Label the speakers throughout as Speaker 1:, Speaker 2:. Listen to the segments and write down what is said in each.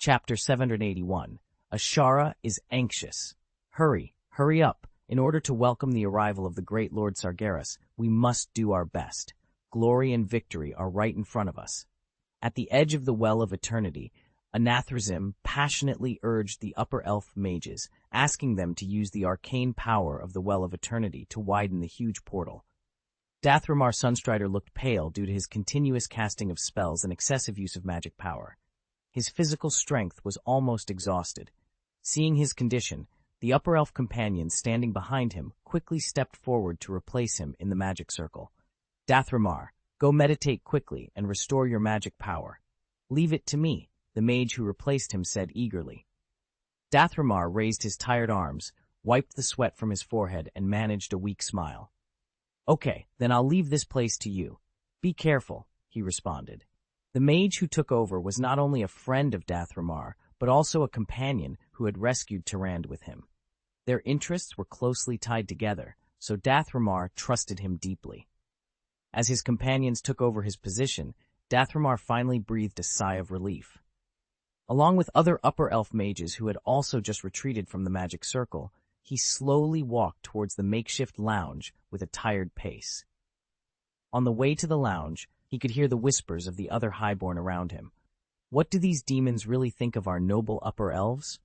Speaker 1: Chapter 781. Ashara is anxious. Hurry up. In order to welcome the arrival of the great Lord Sargeras, we must do our best. Glory and victory are right in front of us. At the edge of the Well of Eternity, Anathrazim passionately urged the upper elf mages, asking them to use the arcane power of the Well of Eternity to widen the huge portal. Dathramar Sunstrider looked pale due to his continuous casting of spells and excessive use of magic power. His physical strength was almost exhausted. Seeing his condition, the upper elf companions standing behind him quickly stepped forward to replace him in the magic circle. Dathramar, go meditate quickly and restore your magic power. Leave it to me, the mage who replaced him said eagerly. Dathramar raised his tired arms, wiped the sweat from his forehead, and managed a weak smile. Okay, then I'll leave this place to you. Be careful, he responded. The mage who took over was not only a friend of Dathramar, but also a companion who had rescued Tyrande with him. Their interests were closely tied together, so Dathramar trusted him deeply. As his companions took over his position, Dathramar finally breathed a sigh of relief. Along with other upper elf mages who had also just retreated from the magic circle, he slowly walked towards the makeshift lounge with a tired pace. On the way to the lounge, he could hear the whispers of the other highborn around him. What do these demons really think of our noble upper elves?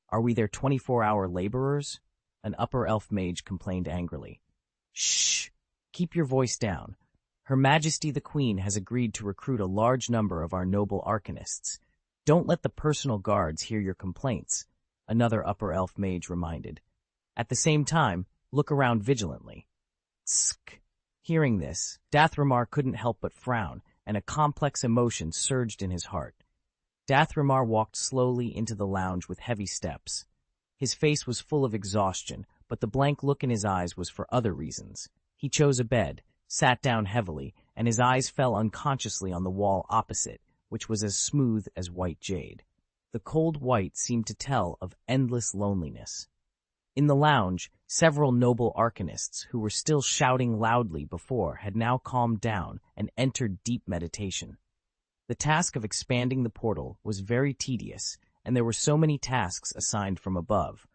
Speaker 1: Are we their 24-hour laborers? An upper elf mage complained angrily. Shh! Keep your voice down. Her Majesty the Queen has agreed to recruit a large number of our noble arcanists. Don't let the personal guards hear your complaints, another upper elf mage reminded. At the same time, look around vigilantly. Tsk! Hearing this, Dathramar couldn't help but frown, and a complex emotion surged in his heart. Dathramar walked slowly into the lounge with heavy steps. His face was full of exhaustion, but the blank look in his eyes was for other reasons. He chose a bed, sat down heavily, and his eyes fell unconsciously on the wall opposite, which was as smooth as white jade. The cold white seemed to tell of endless loneliness. In the lounge, several noble arcanists who were still shouting loudly before had now calmed down and entered deep meditation. The task of expanding the portal was very tedious, and there were so many tasks assigned from above.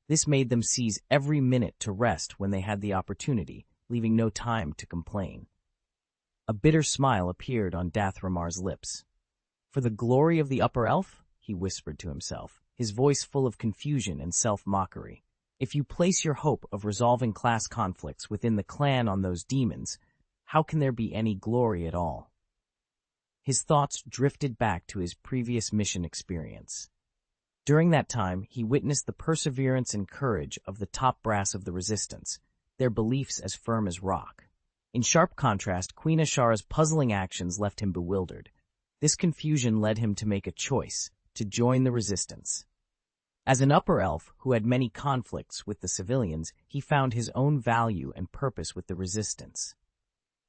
Speaker 1: This made them seize every minute to rest when they had the opportunity, leaving no time to complain. A bitter smile appeared on Dathramar's lips. For the glory of the upper elf, he whispered to himself, his voice full of confusion and self-mockery. If you place your hope of resolving class conflicts within the clan on those demons, how can there be any glory at all? His thoughts drifted back to his previous mission experience. During that time, he witnessed the perseverance and courage of the top brass of the resistance, their beliefs as firm as rock. In sharp contrast, Queen Ashara's puzzling actions left him bewildered. This confusion led him to make a choice, to join the resistance. As an upper elf who had many conflicts with the civilians, he found his own value and purpose with the resistance.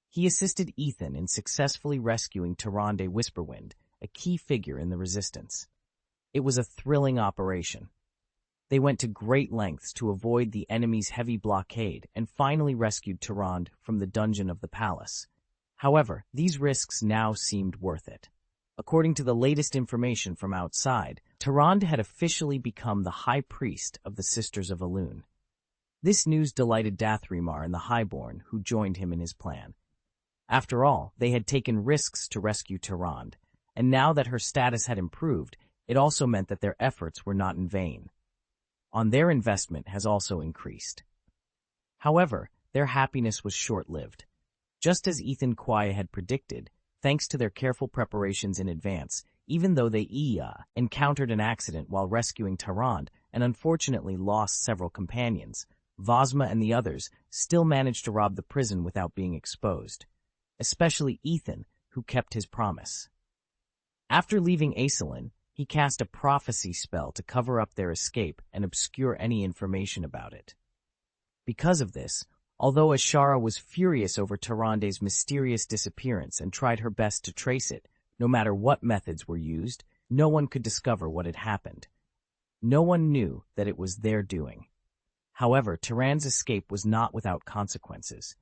Speaker 1: He assisted Ethan in successfully rescuing Tyrande Whisperwind, a key figure in the resistance. It was a thrilling operation. They went to great lengths to avoid the enemy's heavy blockade and finally rescued Tyrande from the dungeon of the palace. However, these risks now seemed worth it. According to the latest information from outside, Tyrande had officially become the High Priest of the Sisters of Elune. This news delighted Dathramar and the Highborn, who joined him in his plan. After all, they had taken risks to rescue Tyrande, and now that her status had improved, it also meant that their efforts were not in vain. Their investment has also increased. However, their happiness was short-lived. Just as Ethan Quaya had predicted, thanks to their careful preparations in advance, even though they encountered an accident while rescuing Tyrande and unfortunately lost several companions, Vosma and the others still managed to rob the prison without being exposed, especially Ethan, who kept his promise. After leaving Aislinn, he cast a prophecy spell to cover up their escape and obscure any information about it. Because of this, although Ashara was furious over Tyrande's mysterious disappearance and tried her best to trace it, no matter what methods were used, no one could discover what had happened. No one knew that it was their doing. However, Tyrande's escape was not without consequences.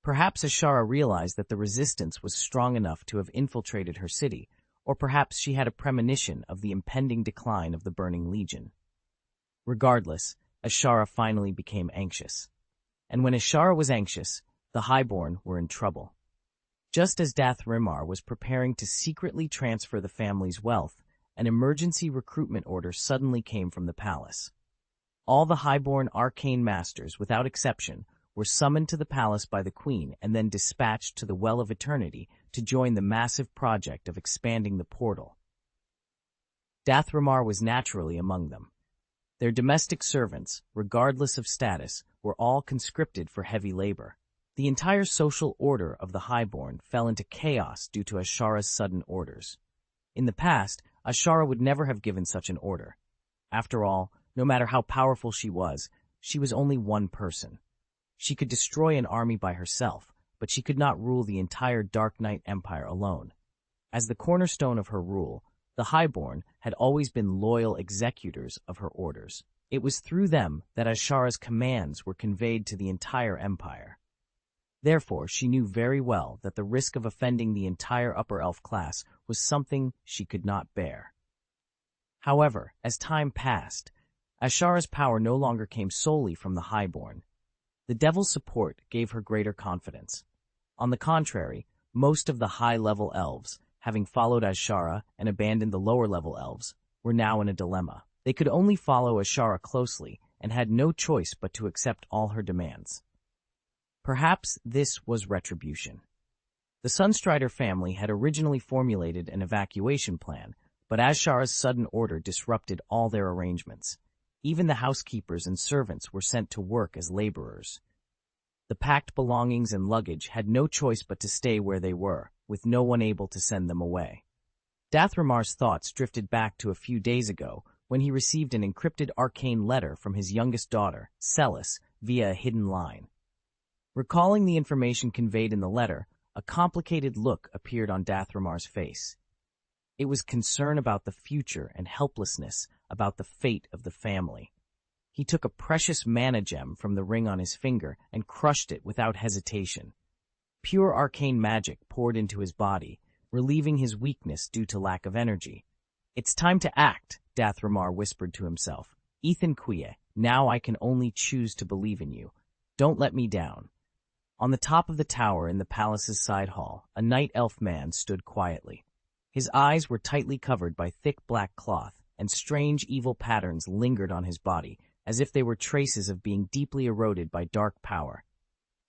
Speaker 1: Perhaps Ashara realized that the resistance was strong enough to have infiltrated her city, or perhaps she had a premonition of the impending decline of the Burning Legion. Regardless, Ashara finally became anxious. And when Ashara was anxious, the Highborn were in trouble. Just as Dathrimar was preparing to secretly transfer the family's wealth, an emergency recruitment order suddenly came from the palace. All the Highborn arcane masters, without exception, were summoned to the palace by the queen and then dispatched to the Well of Eternity to join the massive project of expanding the portal. Dathrimar was naturally among them. Their domestic servants, regardless of status, were all conscripted for heavy labor. The entire social order of the Highborn fell into chaos due to Ashara's sudden orders. In the past, Ashara would never have given such an order. After all, no matter how powerful she was only one person. She could destroy an army by herself, but she could not rule the entire Dark Knight Empire alone. As the cornerstone of her rule, the Highborn had always been loyal executors of her orders. It was through them that Ashara's commands were conveyed to the entire empire. Therefore, she knew very well that the risk of offending the entire upper elf class was something she could not bear. However, as time passed, Ashara's power no longer came solely from the Highborn. The Devil's support gave her greater confidence. On the contrary, most of the high-level elves, having followed Ashara and abandoned the lower-level elves, were now in a dilemma. They could only follow Ashara closely and had no choice but to accept all her demands. Perhaps this was retribution. The Sunstrider family had originally formulated an evacuation plan, but Ashara's sudden order disrupted all their arrangements. Even the housekeepers and servants were sent to work as laborers. The packed belongings and luggage had no choice but to stay where they were, with no one able to send them away. Dathrimar's thoughts drifted back to a few days ago when he received an encrypted arcane letter from his youngest daughter, Celis, via a hidden line. Recalling the information conveyed in the letter, a complicated look appeared on Dathrimar's face. It was concern about the future and helplessness about the fate of the family. He took a precious mana gem from the ring on his finger and crushed it without hesitation. Pure arcane magic poured into his body, relieving his weakness due to lack of energy. "It's time to act," Dathrimar whispered to himself. "Ethan Quie, now I can only choose to believe in you. Don't let me down." On the top of the tower in the palace's side hall, a night elf man stood quietly. His eyes were tightly covered by thick black cloth, and strange evil patterns lingered on his body, as if they were traces of being deeply eroded by dark power.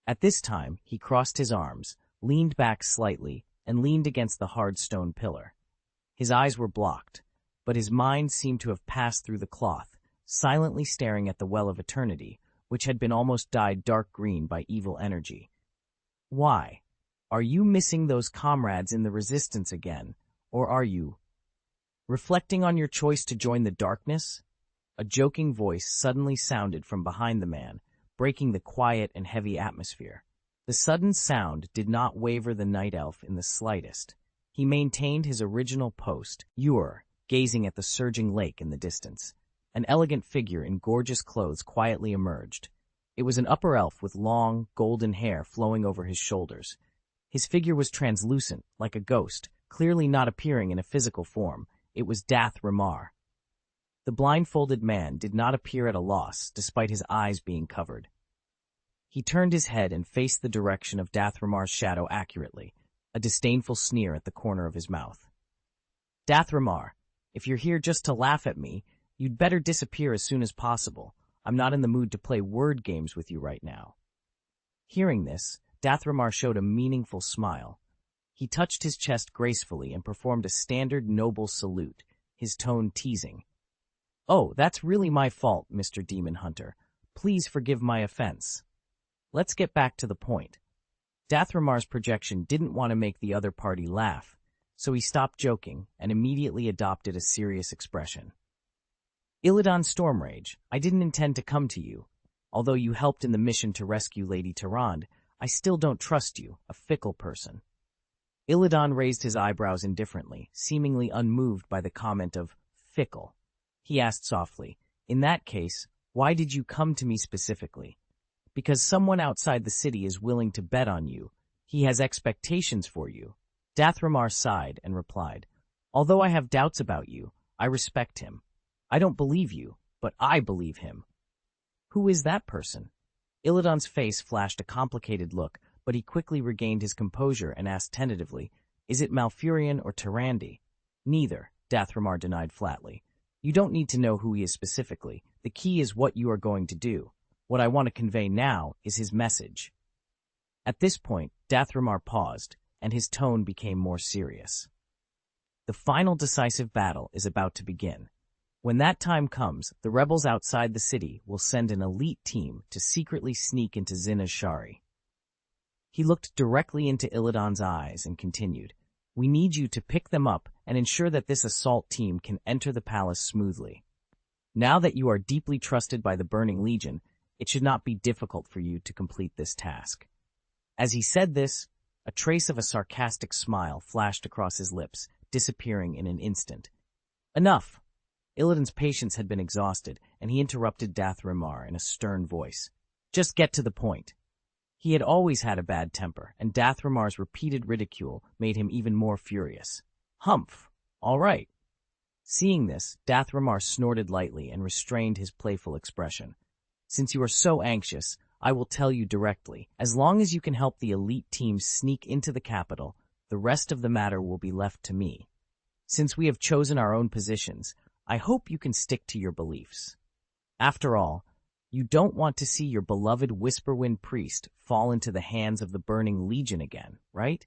Speaker 1: At this time, he crossed his arms, leaned back slightly, and leaned against the hard stone pillar. His eyes were blocked, but his mind seemed to have passed through the cloth, silently staring at the Well of Eternity, which had been almost dyed dark green by evil energy. "Why? Are you missing those comrades in the resistance again, or are you reflecting on your choice to join the darkness?" A joking voice suddenly sounded from behind the man, breaking the quiet and heavy atmosphere. The sudden sound did not waver the night elf in the slightest. He maintained his original post, gazing at the surging lake in the distance. An elegant figure in gorgeous clothes quietly emerged. It was an upper elf with long, golden hair flowing over his shoulders. His figure was translucent, like a ghost, clearly not appearing in a physical form. It was Dathrimar. The blindfolded man did not appear at a loss, despite his eyes being covered. He turned his head and faced the direction of Dathrimar's shadow accurately, a disdainful sneer at the corner of his mouth. "Dathrimar, if you're here just to laugh at me, you'd better disappear as soon as possible. I'm not in the mood to play word games with you right now." Hearing this, Dathrimar showed a meaningful smile. He touched his chest gracefully and performed a standard noble salute, his tone teasing. "Oh, that's really my fault, Mr. Demon Hunter. Please forgive my offense. Let's get back to the point." Dathrimar's projection didn't want to make the other party laugh, so he stopped joking and immediately adopted a serious expression. "Illidan Stormrage, I didn't intend to come to you. Although you helped in the mission to rescue Lady Tyrande, I still don't trust you, a fickle person." Illidan raised his eyebrows indifferently, seemingly unmoved by the comment of fickle. He asked softly, "In that case, why did you come to me specifically?" "Because someone outside the city is willing to bet on you. He has expectations for you." Dathrimar sighed and replied, Although I have doubts about you, I respect him. I don't believe you, but I believe him. Who is that person? Illidan's face flashed a complicated look, but he quickly regained his composure and asked tentatively, "Is it Malfurion or Tyrande?" "Neither," Dathramar denied flatly. "You don't need to know who he is specifically. The key is what you are going to do. What I want to convey now is his message." At this point, Dathramar paused, and his tone became more serious. The final decisive battle is about to begin. When that time comes, the rebels outside the city will send an elite team to secretly sneak into Zinna's Shari. He looked directly into Illidan's eyes and continued, "We need you to pick them up and ensure that this assault team can enter the palace smoothly. Now that you are deeply trusted by the Burning Legion, it should not be difficult for you to complete this task." As he said this, a trace of a sarcastic smile flashed across his lips, disappearing in an instant. "Enough!" Illidan's patience had been exhausted, and he interrupted Dathramar in a stern voice. "Just get to the point." He had always had a bad temper, and Dathramar's repeated ridicule made him even more furious. "Humph! All right." Seeing this, Dathramar snorted lightly and restrained his playful expression. "Since you are so anxious, I will tell you directly. As long as you can help the elite team sneak into the capital, the rest of the matter will be left to me. Since we have chosen our own positions, I hope you can stick to your beliefs. After all, you don't want to see your beloved Whisperwind priest fall into the hands of the Burning Legion again, right?"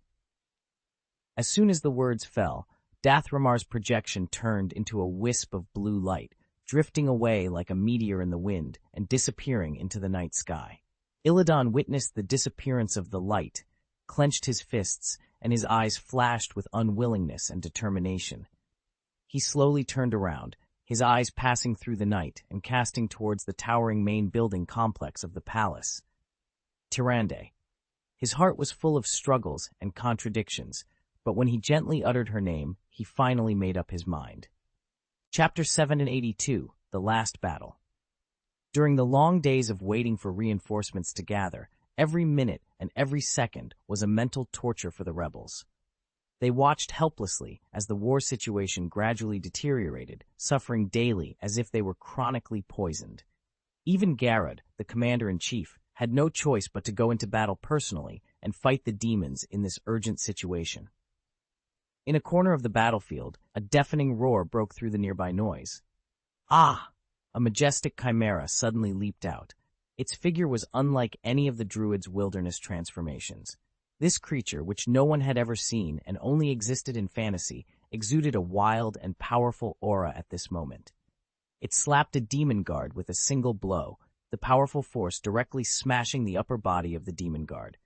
Speaker 1: As soon as the words fell, Dathramar's projection turned into a wisp of blue light, drifting away like a meteor in the wind and disappearing into the night sky. Illidan witnessed the disappearance of the light, clenched his fists, and his eyes flashed with unwillingness and determination. He slowly turned around, his eyes passing through the night and casting towards the towering main building complex of the palace. Tyrande. His heart was full of struggles and contradictions, but when he gently uttered her name, he finally made up his mind. Chapter 782, The Last Battle. During the long days of waiting for reinforcements to gather, every minute and every second was a mental torture for the rebels. They watched helplessly as the war situation gradually deteriorated, suffering daily as if they were chronically poisoned. Even Garrod, the commander-in-chief, had no choice but to go into battle personally and fight the demons in this urgent situation. In a corner of the battlefield, a deafening roar broke through the nearby noise. "Ah!" A majestic chimera suddenly leaped out. Its figure was unlike any of the druid's wilderness transformations. This creature, which no one had ever seen and only existed in fantasy, exuded a wild and powerful aura at this moment. It slapped a demon guard with a single blow, the powerful force directly smashing the upper body of the demon guard.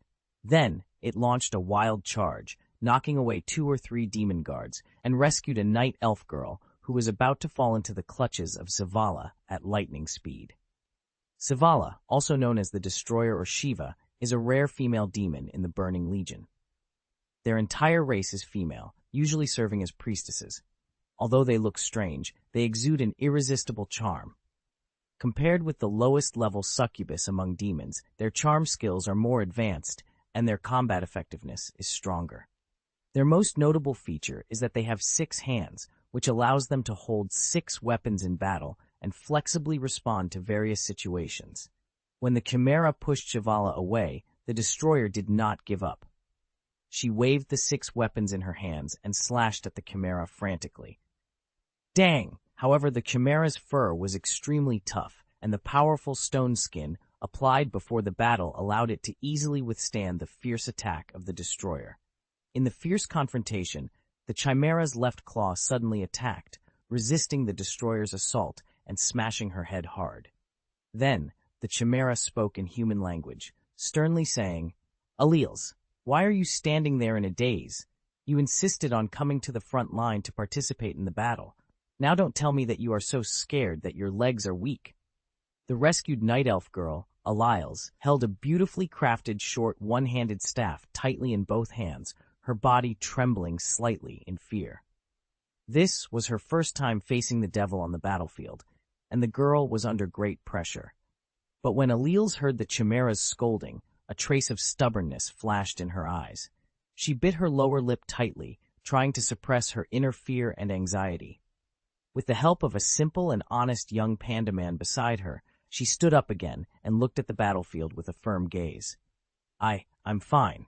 Speaker 1: Then, it launched a wild charge, knocking away 2 or 3 demon guards, and rescued a night elf girl who was about to fall into the clutches of Zavala at lightning speed. Zavala, also known as the Destroyer or Shiva, is a rare female demon in the Burning Legion. Their entire race is female, usually serving as priestesses. Although they look strange, they exude an irresistible charm. Compared with the lowest-level succubus among demons, their charm skills are more advanced, and their combat effectiveness is stronger. Their most notable feature is that they have 6 hands, which allows them to hold 6 weapons in battle and flexibly respond to various situations. When the Chimera pushed Zavala away, the Destroyer did not give up. She waved the 6 weapons in her hands and slashed at the Chimera frantically. Dang! However, the Chimera's fur was extremely tough, and the powerful stone skin applied before the battle allowed it to easily withstand the fierce attack of the Destroyer. In the fierce confrontation, the Chimera's left claw suddenly attacked, resisting the Destroyer's assault and smashing her head hard. Then, the Chimera spoke in human language, sternly saying, "Alleles, why are you standing there in a daze? You insisted on coming to the front line to participate in the battle. Now don't tell me that you are so scared that your legs are weak." The rescued night elf girl, Alleles, held a beautifully crafted short one-handed staff tightly in both hands, her body trembling slightly in fear. This was her first time facing the devil on the battlefield, and the girl was under great pressure. But when Alleles heard the Chimera's scolding, a trace of stubbornness flashed in her eyes. She bit her lower lip tightly, trying to suppress her inner fear and anxiety. With the help of a simple and honest young panda man beside her, she stood up again and looked at the battlefield with a firm gaze. I'm fine.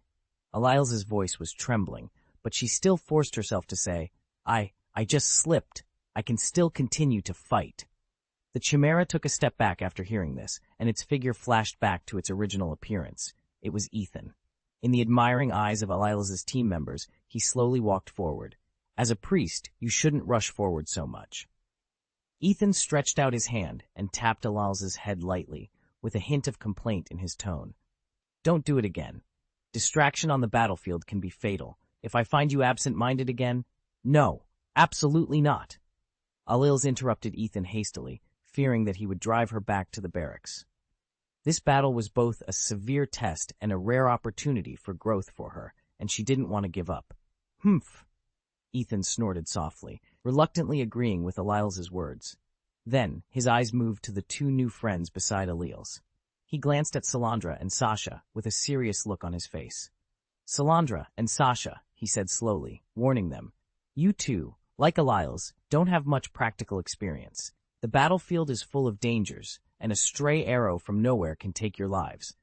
Speaker 1: Aliles's voice was trembling, but she still forced herself to say, I just slipped. I can still continue to fight. The chimera took a step back after hearing this, and its figure flashed back to its original appearance. It was Ethan. In the admiring eyes of Aliles's team members, he slowly walked forward. As a priest, you shouldn't rush forward so much. Ethan stretched out his hand and tapped Aliles's head lightly, with a hint of complaint in his tone. Don't do it again. Distraction on the battlefield can be fatal. If I find you absent-minded again, no, absolutely not. Aliles interrupted Ethan hastily, fearing that he would drive her back to the barracks. This battle was both a severe test and a rare opportunity for growth for her, and she didn't want to give up. Humph! Ethan snorted softly, reluctantly agreeing with Aliles's words. Then, his eyes moved to the two new friends beside Aliles. He glanced at Salandra and Sasha with a serious look on his face. Salandra and Sasha, he said slowly, warning them. You two, like Aliles, don't have much practical experience. The battlefield is full of dangers, and a stray arrow from nowhere can take your lives.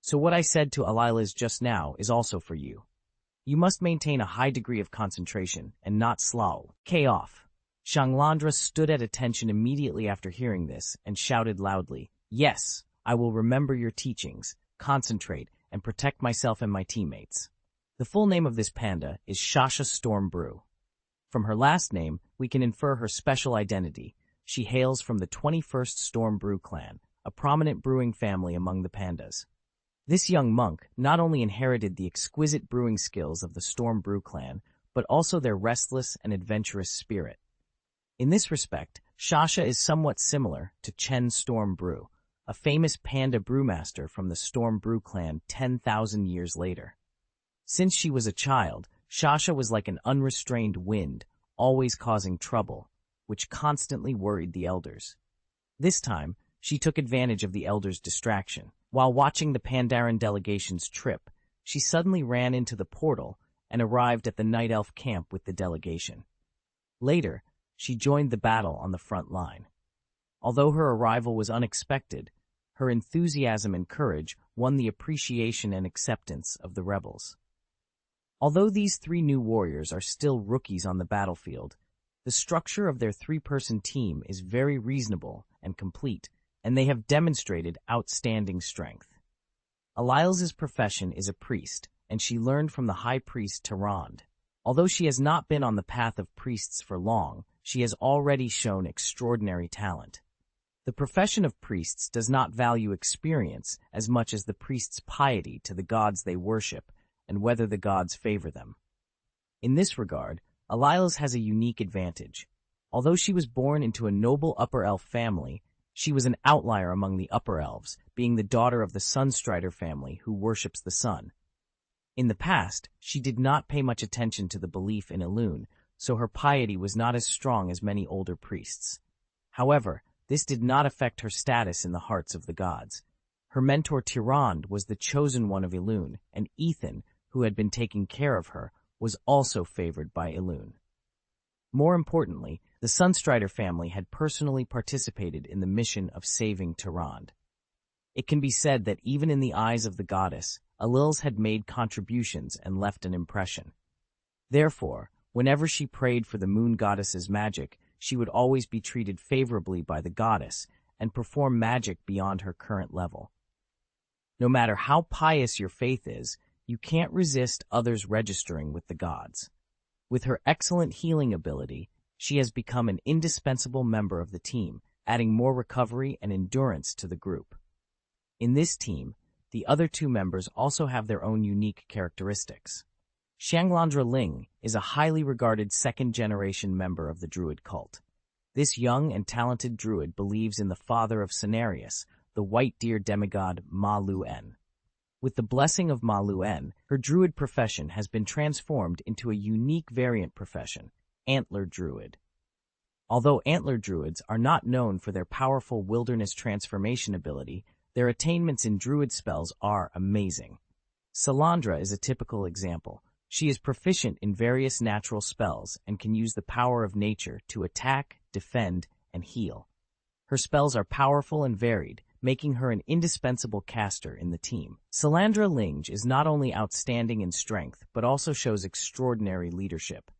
Speaker 1: So what I said to Aliles just now is also for you. You must maintain a high degree of concentration and not slough. K-off. Shanglandra stood at attention immediately after hearing this and shouted loudly, Yes, I will remember your teachings, concentrate, and protect myself and my teammates. The full name of this panda is Shasha Storm Brew. From her last name, we can infer her special identity. She hails from the 21st Storm Brew clan, a prominent brewing family among the pandas. This young monk not only inherited the exquisite brewing skills of the Storm Brew clan, but also their restless and adventurous spirit. In this respect, Shasha is somewhat similar to Chen Storm Brew, a famous panda brewmaster from the Storm Brew clan 10,000 years later. Since she was a child, Shasha was like an unrestrained wind, always causing trouble, which constantly worried the elders. This time, she took advantage of the elders' distraction. While watching the Pandaren delegation's trip, she suddenly ran into the portal and arrived at the Night Elf camp with the delegation. Later, she joined the battle on the front line. Although her arrival was unexpected, her enthusiasm and courage won the appreciation and acceptance of the rebels. Although these three new warriors are still rookies on the battlefield, the structure of their three-person team is very reasonable and complete, and they have demonstrated outstanding strength. Aliles's profession is a priest, and she learned from the high priest Tyrande. Although she has not been on the path of priests for long, she has already shown extraordinary talent. The profession of priests does not value experience as much as the priest's piety to the gods they worship and whether the gods favor them. In this regard, Aliles has a unique advantage. Although she was born into a noble upper elf family, she was an outlier among the upper elves, being the daughter of the Sunstrider family who worships the sun. In the past, she did not pay much attention to the belief in Elune, so her piety was not as strong as many older priests. However, this did not affect her status in the hearts of the gods. Her mentor Tyrande was the chosen one of Elune, and Ethan, who had been taking care of her, was also favored by Elune. More importantly, the Sunstrider family had personally participated in the mission of saving Tyrande. It can be said that even in the eyes of the goddess, Aliles had made contributions and left an impression. Therefore, whenever she prayed for the moon goddess's magic, she would always be treated favorably by the goddess and perform magic beyond her current level. No matter how pious your faith is, you can't resist others registering with the gods. With her excellent healing ability, she has become an indispensable member of the team, adding more recovery and endurance to the group. In this team, the other two members also have their own unique characteristics. Shanglandra Ling is a highly regarded second-generation member of the Druid cult. This young and talented Druid believes in the father of Cenarius, the white deer demigod Ma Luen. With the blessing of Ma Luen, her Druid profession has been transformed into a unique variant profession, Antler Druid. Although Antler Druids are not known for their powerful wilderness transformation ability, their attainments in Druid spells are amazing. Salandra is a typical example. She is proficient in various natural spells and can use the power of nature to attack, defend, and heal. Her spells are powerful and varied, making her an indispensable caster in the team. Salandra Linge is not only outstanding in strength, but also shows extraordinary leadership.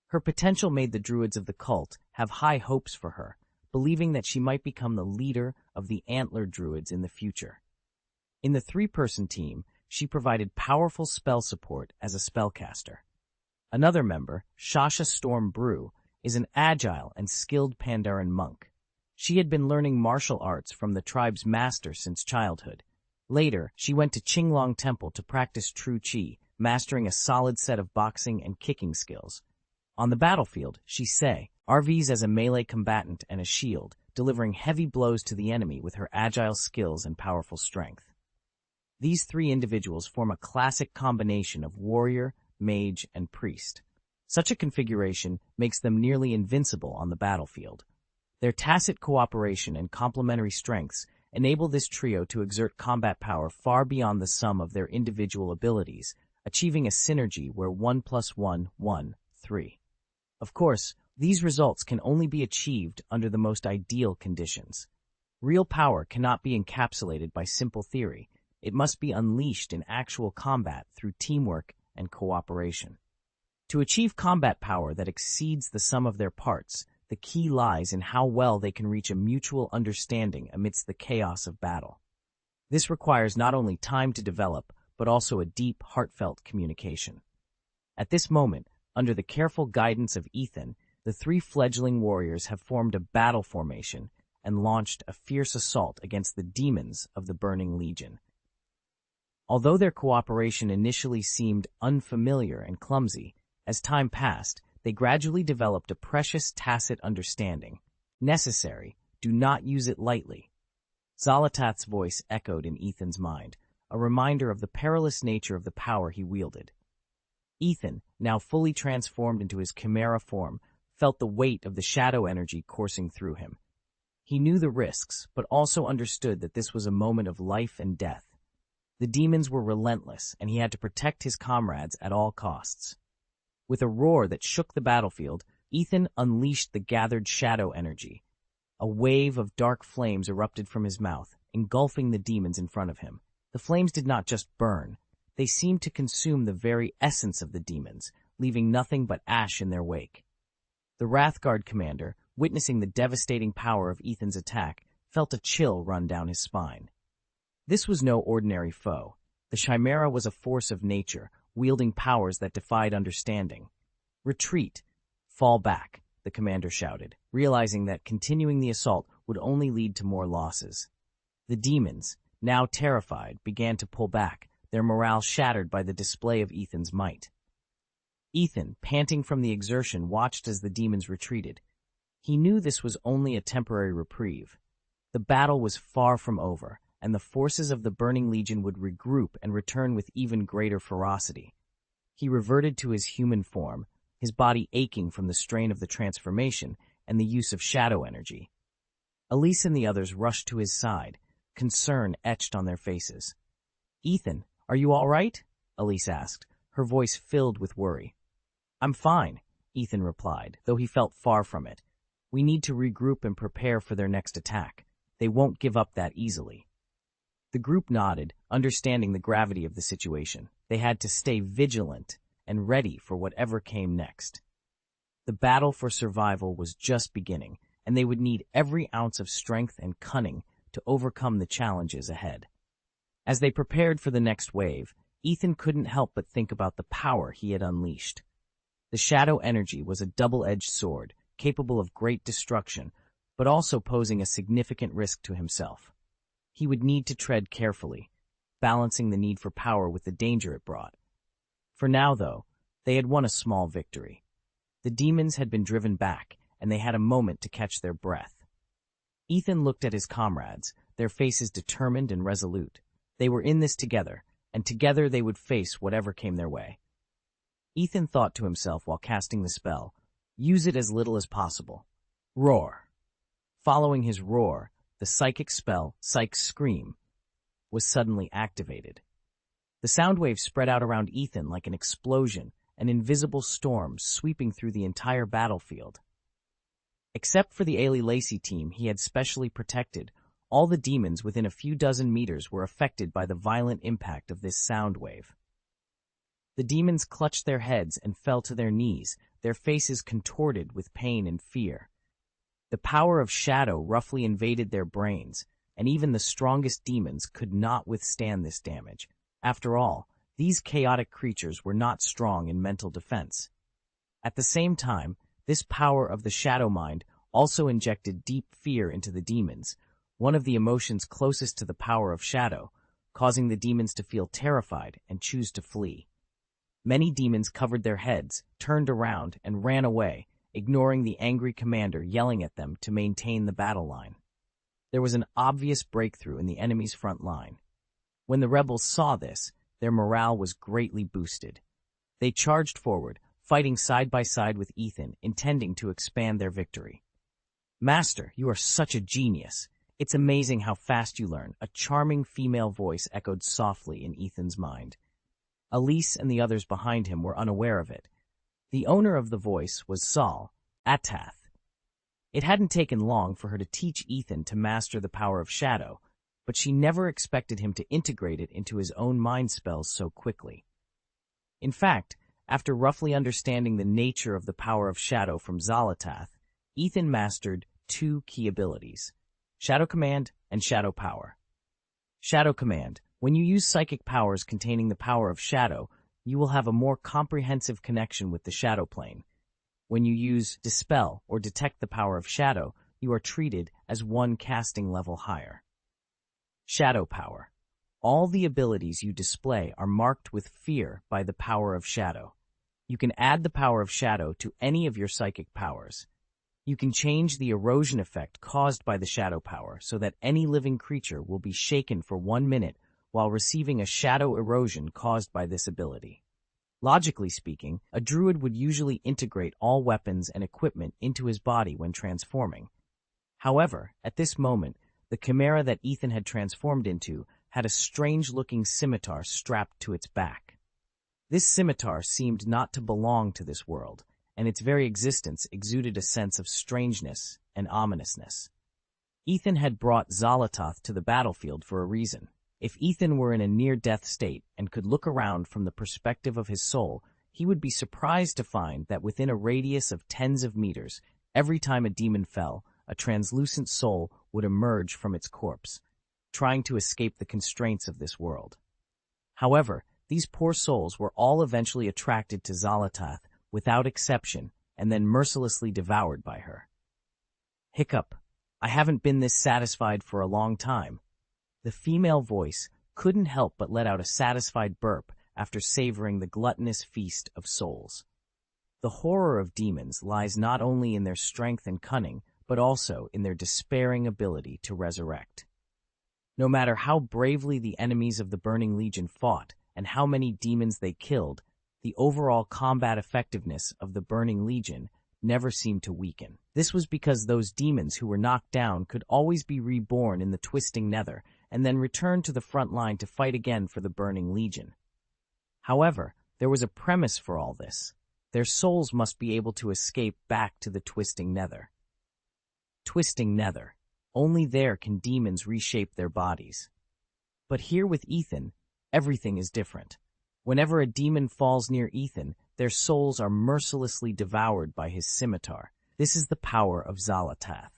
Speaker 1: Her potential made the druids of the cult have high hopes for her, believing that she might become the leader of the Antler Druids in the future. In the three-person team, she provided powerful spell support as a spellcaster. Another member, Shasha Storm Brew, is an agile and skilled Pandaren monk. She had been learning martial arts from the tribe's master since childhood. Later, she went to Qinglong Temple to practice True Qi, mastering a solid set of boxing and kicking skills. On the battlefield, she RVs as a melee combatant and a shield, delivering heavy blows to the enemy with her agile skills and powerful strength. These three individuals form a classic combination of warrior, mage, and priest. Such a configuration makes them nearly invincible on the battlefield. Their tacit cooperation and complementary strengths enable this trio to exert combat power far beyond the sum of their individual abilities, achieving a synergy where 1 + 1 = 3. Of course, these results can only be achieved under the most ideal conditions. Real power cannot be encapsulated by simple theory. It must be unleashed in actual combat through teamwork and cooperation. To achieve combat power that exceeds the sum of their parts, the key lies in how well they can reach a mutual understanding amidst the chaos of battle. This requires not only time to develop, but also a deep, heartfelt communication. At this moment, under the careful guidance of Ethan, the three fledgling warriors have formed a battle formation and launched a fierce assault against the demons of the Burning Legion. Although their cooperation initially seemed unfamiliar and clumsy, as time passed, they gradually developed a precious tacit understanding. Necessary, do not use it lightly. Zolotath's voice echoed in Ethan's mind, a reminder of the perilous nature of the power he wielded. Ethan, now fully transformed into his chimera form, felt the weight of the shadow energy coursing through him. He knew the risks, but also understood that this was a moment of life and death. The demons were relentless, and he had to protect his comrades at all costs. With a roar that shook the battlefield, Ethan unleashed the gathered shadow energy. A wave of dark flames erupted from his mouth, engulfing the demons in front of him. The flames did not just burn. They seemed to consume the very essence of the demons, leaving nothing but ash in their wake. The Wrathguard commander, witnessing the devastating power of Ethan's attack, felt a chill run down his spine. This was no ordinary foe. The Chimera was a force of nature, wielding powers that defied understanding. "Retreat! Fall back!" the commander shouted, realizing that continuing the assault would only lead to more losses. The demons, now terrified, began to pull back, their morale shattered by the display of Ethan's might. Ethan, panting from the exertion, watched as the demons retreated. He knew this was only a temporary reprieve. The battle was far from over, and the forces of the Burning Legion would regroup and return with even greater ferocity. He reverted to his human form, his body aching from the strain of the transformation and the use of shadow energy. Elise and the others rushed to his side, concern etched on their faces. "Ethan, are you all right?" Elise asked, her voice filled with worry. "I'm fine," Ethan replied, though he felt far from it. "We need to regroup and prepare for their next attack. They won't give up that easily." The group nodded, understanding the gravity of the situation. They had to stay vigilant and ready for whatever came next. The battle for survival was just beginning, and they would need every ounce of strength and cunning to overcome the challenges ahead. As they prepared for the next wave, Ethan couldn't help but think about the power he had unleashed. The shadow energy was a double-edged sword, capable of great destruction, but also posing a significant risk to himself. He would need to tread carefully, balancing the need for power with the danger it brought. For now, though, they had won a small victory. The demons had been driven back, and they had a moment to catch their breath. Ethan looked at his comrades, their faces determined and resolute. They were in this together, and together they would face whatever came their way. Ethan thought to himself while casting the spell, "Use it as little as possible. Roar." Following his roar, the psychic spell, Psych Scream, was suddenly activated. The sound waves spread out around Ethan like an explosion, an invisible storm sweeping through the entire battlefield. Except for the Ailey Lacey team he had specially protected, all the demons within a few dozen meters were affected by the violent impact of this sound wave. The demons clutched their heads and fell to their knees, their faces contorted with pain and fear. The power of shadow roughly invaded their brains, and even the strongest demons could not withstand this damage. After all, these chaotic creatures were not strong in mental defense. At the same time, this power of the shadow mind also injected deep fear into the demons, one of the emotions closest to the power of shadow, causing the demons to feel terrified and choose to flee. Many demons covered their heads, turned around, and ran away, ignoring the angry commander yelling at them to maintain the battle line. There was an obvious breakthrough in the enemy's front line. When the rebels saw this, their morale was greatly boosted. They charged forward, fighting side by side with Ethan, intending to expand their victory. "Master, you are such a genius. It's amazing how fast you learn," a charming female voice echoed softly in Ethan's mind. Elise and the others behind him were unaware of it. The owner of the voice was Sol Atath. It hadn't taken long for her to teach Ethan to master the power of shadow, but she never expected him to integrate it into his own mind spells so quickly. In fact, after roughly understanding the nature of the power of shadow from Xalatath, Ethan mastered two key abilities: Shadow Command and Shadow Power. Shadow Command. When you use psychic powers containing the power of shadow, you will have a more comprehensive connection with the shadow plane. When you use Dispel or Detect the power of shadow, you are treated as one casting level higher. Shadow Power. All the abilities you display are marked with fear by the power of shadow. You can add the power of shadow to any of your psychic powers. You can change the erosion effect caused by the shadow power so that any living creature will be shaken for 1 minute while receiving a shadow erosion caused by this ability. Logically speaking, a druid would usually integrate all weapons and equipment into his body when transforming. However, at this moment, the chimera that Ethan had transformed into had a strange-looking scimitar strapped to its back. This scimitar seemed not to belong to this world, and its very existence exuded a sense of strangeness and ominousness. Ethan had brought Xalatath to the battlefield for a reason. If Ethan were in a near-death state and could look around from the perspective of his soul, he would be surprised to find that within a radius of tens of meters, every time a demon fell, a translucent soul would emerge from its corpse, trying to escape the constraints of this world. However, these poor souls were all eventually attracted to Xalatath without exception and then mercilessly devoured by her. Hiccup. I haven't been this satisfied for a long time. The female voice couldn't help but let out a satisfied burp after savoring the gluttonous feast of souls. The horror of demons lies not only in their strength and cunning, but also in their despairing ability to resurrect. No matter how bravely the enemies of the Burning Legion fought and how many demons they killed, the overall combat effectiveness of the Burning Legion never seemed to weaken. This was because those demons who were knocked down could always be reborn in the twisting nether and then return to the front line to fight again for the Burning Legion. However, there was a premise for all this. Their souls must be able to escape back to the twisting nether. Twisting nether. Only there can demons reshape their bodies. But here with Ethan, everything is different. Whenever a demon falls near Ethan, their souls are mercilessly devoured by his scimitar. This is the power of Xalatath.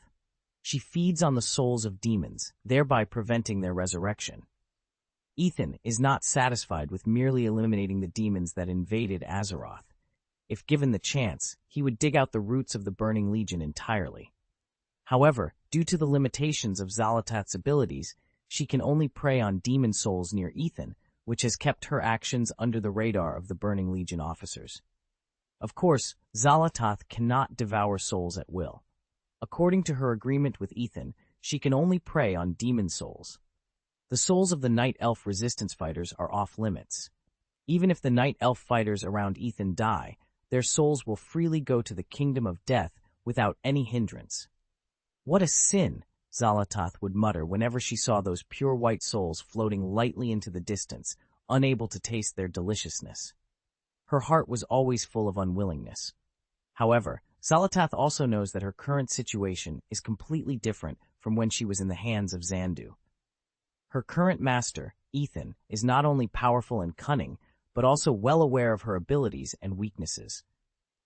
Speaker 1: She feeds on the souls of demons, thereby preventing their resurrection. Ethan is not satisfied with merely eliminating the demons that invaded Azeroth. If given the chance, he would dig out the roots of the Burning Legion entirely. However, due to the limitations of Xalatath's abilities, she can only prey on demon souls near Ethan, which has kept her actions under the radar of the Burning Legion officers. Of course, Xalatath cannot devour souls at will. According to her agreement with Ethan, she can only prey on demon souls. The souls of the Night Elf resistance fighters are off-limits. Even if the Night Elf fighters around Ethan die, their souls will freely go to the Kingdom of Death without any hindrance. What a sin, Xalatath would mutter whenever she saw those pure white souls floating lightly into the distance, unable to taste their deliciousness. Her heart was always full of unwillingness. However, Xal'atath also knows that her current situation is completely different from when she was in the hands of Xandu. Her current master, Ethan, is not only powerful and cunning, but also well aware of her abilities and weaknesses.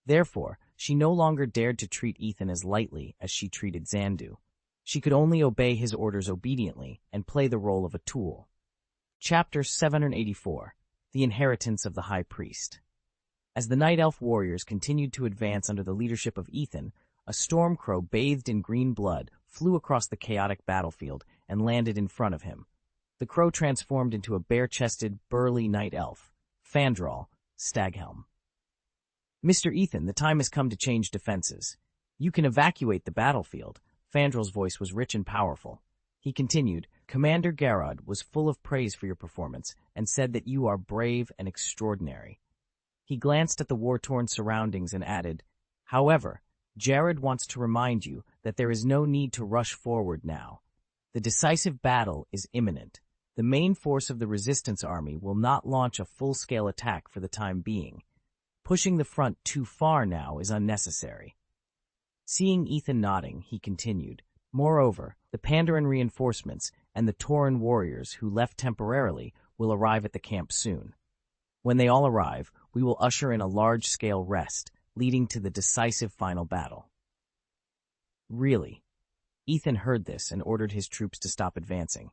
Speaker 1: Therefore, she no longer dared to treat Ethan as lightly as she treated Xandu. She could only obey his orders obediently and play the role of a tool. Chapter 784: The Inheritance of the High Priest. As the Night Elf warriors continued to advance under the leadership of Ethan, a storm crow bathed in green blood flew across the chaotic battlefield and landed in front of him. The crow transformed into a bare-chested, burly night elf, Fandral Staghelm. "Mr. Ethan, the time has come to change defenses. You can evacuate the battlefield." Fandral's voice was rich and powerful. He continued, "Commander Garrod was full of praise for your performance and said that you are brave and extraordinary." He glanced at the war-torn surroundings and added, "However, Jared wants to remind you that there is no need to rush forward now. The decisive battle is imminent. The main force of the Resistance Army will not launch a full-scale attack for the time being. Pushing the front too far now is unnecessary." Seeing Ethan nodding, he continued, "Moreover, the Pandaren reinforcements and the Tauren warriors who left temporarily will arrive at the camp soon. When they all arrive, we will usher in a large-scale rest, leading to the decisive final battle." Really? Ethan heard this and ordered his troops to stop advancing.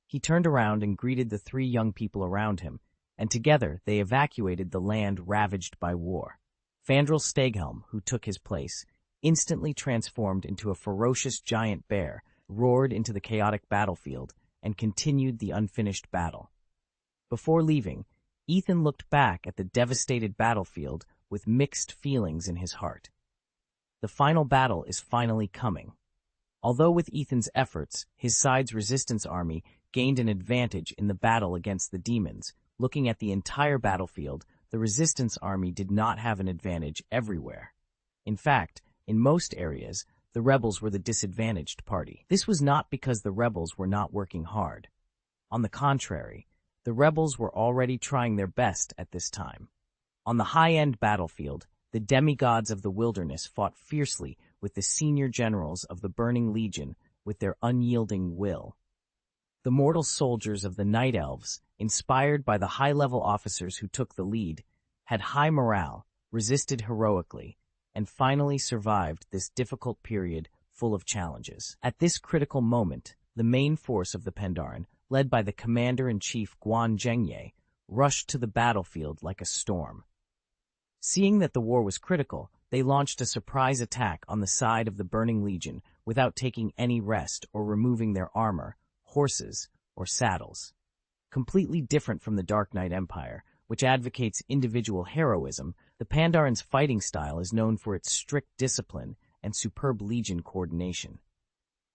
Speaker 1: He turned around and greeted the three young people around him, and together they evacuated the land ravaged by war. Fandral Staghelm, who took his place, instantly transformed into a ferocious giant bear, roared into the chaotic battlefield, and continued the unfinished battle. Before leaving, Ethan looked back at the devastated battlefield with mixed feelings in his heart. The final battle is finally coming. Although with Ethan's efforts, his side's resistance army gained an advantage in the battle against the demons, looking at the entire battlefield, the resistance army did not have an advantage everywhere. In fact, in most areas, the rebels were the disadvantaged party. This was not because the rebels were not working hard. On the contrary, the rebels were already trying their best at this time. On the high-end battlefield, the demigods of the wilderness fought fiercely with the senior generals of the Burning Legion with their unyielding will. The mortal soldiers of the Night Elves, inspired by the high-level officers who took the lead, had high morale, resisted heroically, and finally survived this difficult period full of challenges. At this critical moment, the main force of the Pandaren, led by the Commander-in-Chief Guan Zhengye, rushed to the battlefield like a storm. Seeing that the war was critical, they launched a surprise attack on the side of the Burning Legion without taking any rest or removing their armor, horses, or saddles. Completely different from the Dark Knight Empire, which advocates individual heroism, the Pandaren's fighting style is known for its strict discipline and superb legion coordination.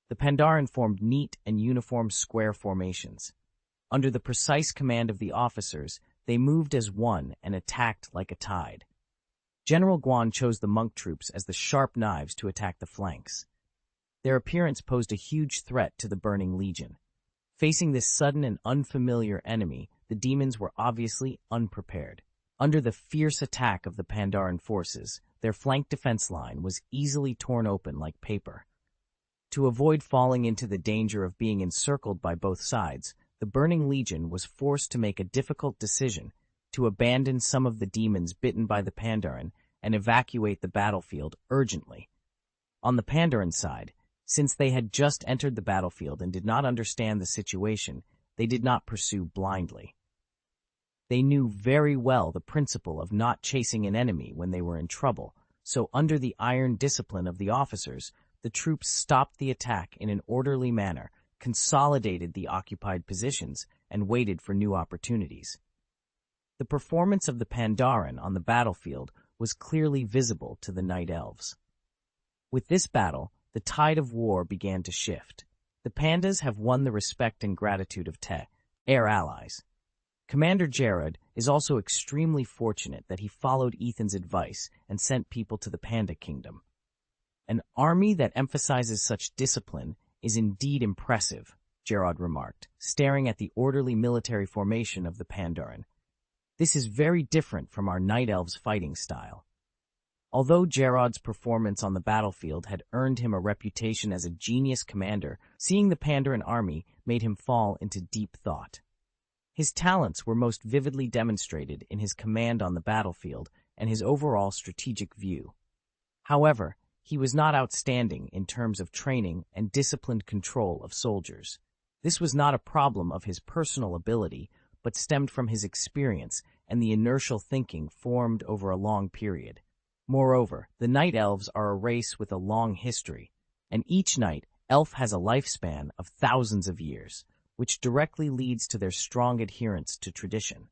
Speaker 1: The Pandaren formed neat and uniform square formations. Under the precise command of the officers, they moved as one and attacked like a tide. General Guan chose the monk troops as the sharp knives to attack the flanks. Their appearance posed a huge threat to the Burning Legion. Facing this sudden and unfamiliar enemy, the demons were obviously unprepared. Under the fierce attack of the Pandaren forces, their flank defense line was easily torn open like paper. To avoid falling into the danger of being encircled by both sides, the Burning Legion was forced to make a difficult decision to abandon some of the demons bitten by the Pandaren and evacuate the battlefield urgently. On the Pandaren side, since they had just entered the battlefield and did not understand the situation, they did not pursue blindly. They knew very well the principle of not chasing an enemy when they were in trouble, so under the iron discipline of the officers, the troops stopped the attack in an orderly manner, consolidated the occupied positions, and waited for new opportunities. The performance of the Pandaren on the battlefield was clearly visible to the Night Elves. With this battle, the tide of war began to shift. The Pandas have won the respect and gratitude of their allies. Commander Jared is also extremely fortunate that he followed Ethan's advice and sent people to the Panda Kingdom. An army that emphasizes such discipline is indeed impressive, Gerard remarked, staring at the orderly military formation of the Pandaren. This is very different from our Night Elves' fighting style. Although Gerard's performance on the battlefield had earned him a reputation as a genius commander, seeing the Pandaren army made him fall into deep thought. His talents were most vividly demonstrated in his command on the battlefield and his overall strategic view. However, he was not outstanding in terms of training and disciplined control of soldiers. This was not a problem of his personal ability, but stemmed from his experience and the inertial thinking formed over a long period. Moreover, the Night Elves are a race with a long history, and each Night Elf has a lifespan of thousands of years, which directly leads to their strong adherence to tradition.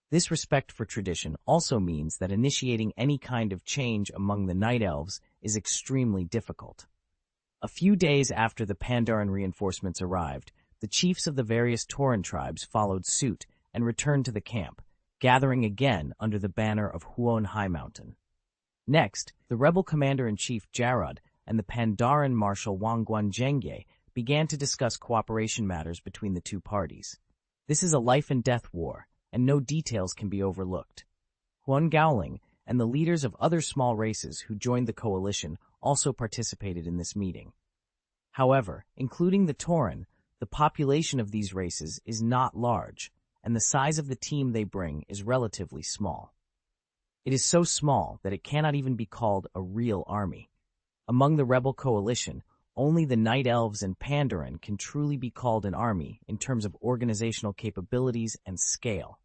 Speaker 1: This respect for tradition also means that initiating any kind of change among the Night Elves is extremely difficult. A few days after the Pandaren reinforcements arrived, the chiefs of the various Tauren tribes followed suit and returned to the camp, gathering again under the banner of Huon High Mountain. Next, the rebel commander-in-chief Jarod and the Pandaren marshal Wangguan Zhengye began to discuss cooperation matters between the two parties. This is a life-and-death war, and no details can be overlooked. Huon Gaoling and the leaders of other small races who joined the coalition also participated in this meeting. However, including the Tauren, the population of these races is not large, and the size of the team they bring is relatively small. It is so small that it cannot even be called a real army. Among the rebel coalition, only the Night Elves and Pandaren can truly be called an army in terms of organizational capabilities and scale.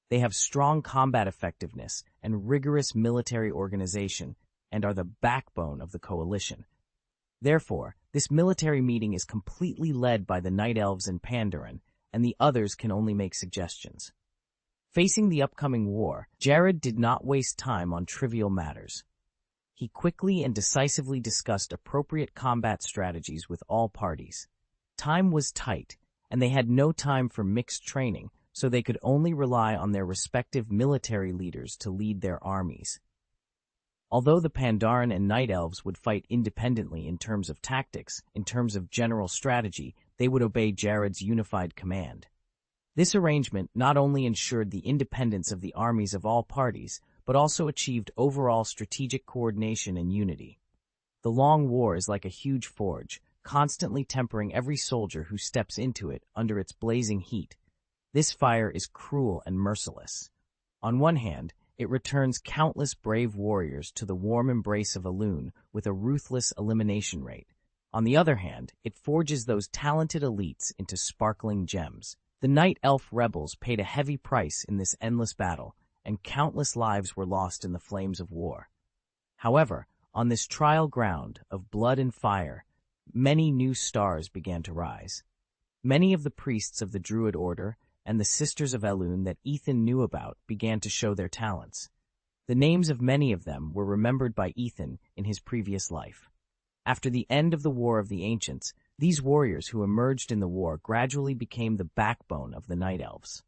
Speaker 1: They have strong combat effectiveness and rigorous military organization and are the backbone of the coalition. Therefore, this military meeting is completely led by the Night Elves and Pandaren, and the others can only make suggestions. Facing the upcoming war, Jarod did not waste time on trivial matters. He quickly and decisively discussed appropriate combat strategies with all parties. Time was tight, and they had no time for mixed training, so they could only rely on their respective military leaders to lead their armies. Although the Pandaren and Night Elves would fight independently in terms of tactics, in terms of general strategy, they would obey Jarod's unified command. This arrangement not only ensured the independence of the armies of all parties, but also achieved overall strategic coordination and unity. The long war is like a huge forge, constantly tempering every soldier who steps into it under its blazing heat. This fire is cruel and merciless. On one hand, it returns countless brave warriors to the warm embrace of Elune with a ruthless elimination rate. On the other hand, it forges those talented elites into sparkling gems. The Night Elf rebels paid a heavy price in this endless battle, and countless lives were lost in the flames of war. However, on this trial ground of blood and fire, many new stars began to rise. Many of the priests of the Druid Order and the Sisters of Elune that Ethan knew about began to show their talents. The names of many of them were remembered by Ethan in his previous life. After the end of the War of the Ancients, these warriors who emerged in the war gradually became the backbone of the Night Elves.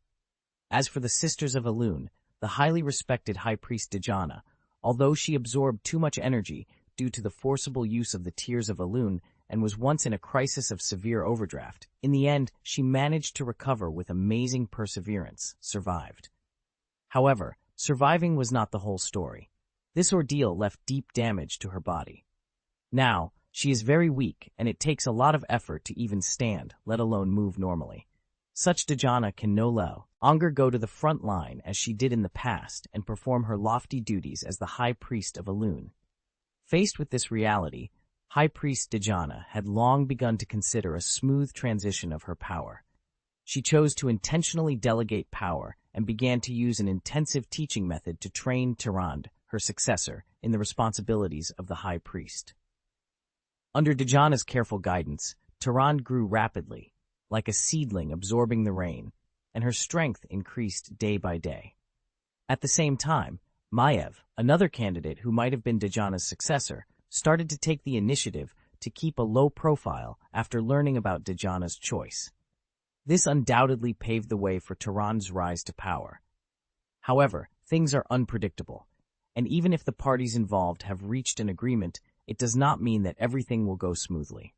Speaker 1: As for the Sisters of Elune, the highly respected High Priest Dejana, although she absorbed too much energy due to the forcible use of the Tears of Elune and was once in a crisis of severe overdraft, in the end she managed to recover with amazing perseverance, survived. However, surviving was not the whole story. This ordeal left deep damage to her body. Now, she is very weak, and it takes a lot of effort to even stand, let alone move normally. Such Dejana can no longer go to the front line as she did in the past and perform her lofty duties as the High Priest of Elune. Faced with this reality, High Priest Dejana had long begun to consider a smooth transition of her power. She chose to intentionally delegate power and began to use an intensive teaching method to train Tyrande, her successor, in the responsibilities of the High Priest. Under Dejana's careful guidance, Tyrande grew rapidly, like a seedling absorbing the rain, and her strength increased day by day. At the same time, Maiev, another candidate who might have been Dejana's successor, started to take the initiative to keep a low profile after learning about Dejana's choice. This undoubtedly paved the way for Tyrande's rise to power. However, things are unpredictable, and even if the parties involved have reached an agreement, it does not mean that everything will go smoothly.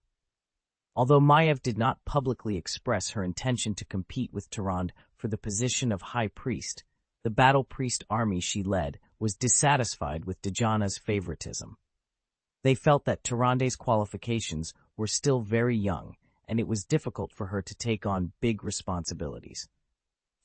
Speaker 1: Although Maiev did not publicly express her intention to compete with Tyrande for the position of High Priest, the Battle Priest army she led was dissatisfied with Dejana's favoritism. They felt that Tyrande's qualifications were still very young, and it was difficult for her to take on big responsibilities.